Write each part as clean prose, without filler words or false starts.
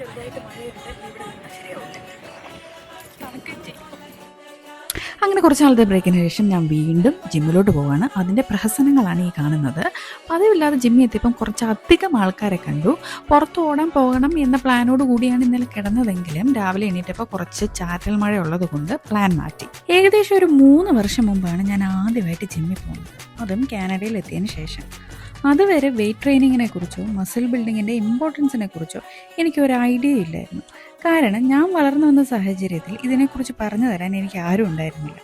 ചെറുതായിട്ട് മഴയുണ്ട്. ഇവിടെ നിന്ന് ശരിയാവില്ല. അങ്ങനെ കുറച്ച് നാളത്തെ ബ്രേക്കിന് ശേഷം ഞാൻ വീണ്ടും ജിമ്മിലോട്ട് പോവുകയാണ്. അതിൻ്റെ പ്രഹസനങ്ങളാണ് ഈ കാണുന്നത്. പതിവില്ലാതെ ജിമ്മിൽ എത്തിയപ്പം കുറച്ചധികം ആൾക്കാരെ കണ്ടു. പുറത്ത് ഓടാൻ പോകണം എന്ന പ്ലാനോട് കൂടിയാണ് ഇന്നലെ കിടന്നതെങ്കിലും രാവിലെ എണീറ്റപ്പോൾ കുറച്ച് ചാറ്റൽ മഴ ഉള്ളത് കൊണ്ട് പ്ലാൻ മാറ്റി. ഏകദേശം ഒരു 3 വർഷം മുമ്പാണ് ഞാൻ ആദ്യമായിട്ട് ജിമ്മിൽ പോകുന്നത്, അതും കാനഡയിൽ എത്തിയതിന് ശേഷം. അതുവരെ വെയ്റ്റ് ട്രെയിനിങ്ങിനെ കുറിച്ചോ മസിൽ ബിൽഡിങ്ങിൻ്റെ ഇമ്പോർട്ടൻസിനെ കുറിച്ചോ എനിക്കൊരു ഐഡിയ ഇല്ലായിരുന്നു. കാരണം ഞാൻ വളർന്നു വന്ന സാഹചര്യത്തിൽ ഇതിനെക്കുറിച്ച് പറഞ്ഞു തരാൻ എനിക്ക് ആരും ഉണ്ടായിരുന്നില്ല.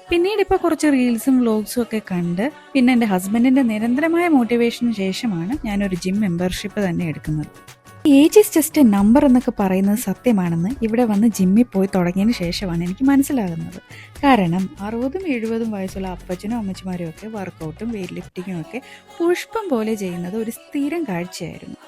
പിന്നീട് ഇപ്പോൾ കുറച്ച് റീൽസും വ്ലോഗ്സും ഒക്കെ കണ്ട് പിന്നെ എൻ്റെ ഹസ്ബൻഡിൻ്റെ നിരന്തരമായ മോട്ടിവേഷന് ശേഷമാണ് ഞാനൊരു ജിം മെമ്പർഷിപ്പ് തന്നെ എടുക്കുന്നത്. Age is just A number എന്നൊക്കെ പറയുന്നത് സത്യമാണെന്ന് ഇവിടെ വന്ന് ജിമ്മിൽ പോയി തുടങ്ങിയതിന് ശേഷമാണ് എനിക്ക് മനസ്സിലാകുന്നത്. കാരണം 60-70 വയസ്സുള്ള അപ്പച്ചനും അമ്മച്ചിമാരും ഒക്കെ വർക്കൗട്ടും വെയ്റ്റ് ലിഫ്റ്റിങ്ങും ഒക്കെ പുഷ്പം പോലെ ചെയ്യുന്നത് ഒരു സ്ഥിരം കാഴ്ചയായിരുന്നു.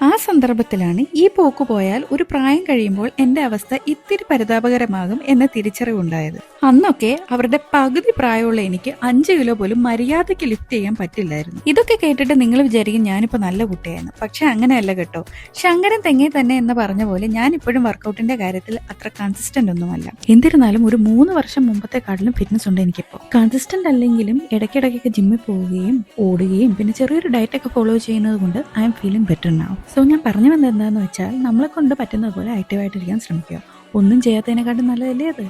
ആ സന്ദർഭത്തിലാണ് ഈ പോക്ക് പോയാൽ ഒരു പ്രായം കഴിയുമ്പോൾ എൻ്റെ അവസ്ഥ ഇത്തിരി പരിതാപകരമാകും എന്ന തിരിച്ചറിവുണ്ടായത്. അന്നൊക്കെ അവരുടെ പകുതി പ്രായമുള്ള എനിക്ക് 5 കിലോ പോലും മര്യാദയ്ക്ക് ലിഫ്റ്റ് ചെയ്യാൻ പറ്റില്ലായിരുന്നു. ഇതൊക്കെ കേട്ടിട്ട് നിങ്ങൾ വിചാരിക്കും ഞാനിപ്പോൾ നല്ല കുട്ടിയായിരുന്നു. പക്ഷെ അങ്ങനെയല്ല കേട്ടോ. ശങ്കരൻ തെങ്ങേ തന്നെ എന്ന് പറഞ്ഞ പോലെ ഞാൻ ഇപ്പോഴും വർക്കൗട്ടിന്റെ കാര്യത്തിൽ അത്ര കൺസിസ്റ്റന്റ് ഒന്നുമല്ല. എന്നിരുന്നാലും ഒരു 3 വർഷം മുമ്പത്തെക്കാട്ടിലും ഫിറ്റ്നസ് ഉണ്ട് എനിക്കിപ്പോൾ. കൺസിസ്റ്റന്റ് അല്ലെങ്കിലും ഇടയ്ക്കിടയ്ക്കൊക്കെ ജിമ്മിൽ പോവുകയും ഓടുകയും പിന്നെ ചെറിയൊരു ഡയറ്റ് ഒക്കെ ഫോളോ ചെയ്യുന്നത് കൊണ്ട് I M feeling better now. So ഞാൻ പറഞ്ഞു വന്നത് എന്താണെന്ന് വെച്ചാൽ നമ്മളെ കൊണ്ട് പറ്റുന്നത് പോലെ ആക്റ്റീവായിട്ടിരിക്കാൻ ശ്രമിക്കുക. ഒന്നും ചെയ്യാത്തതിനെക്കാട്ടും നല്ലതല്ലേ അത്.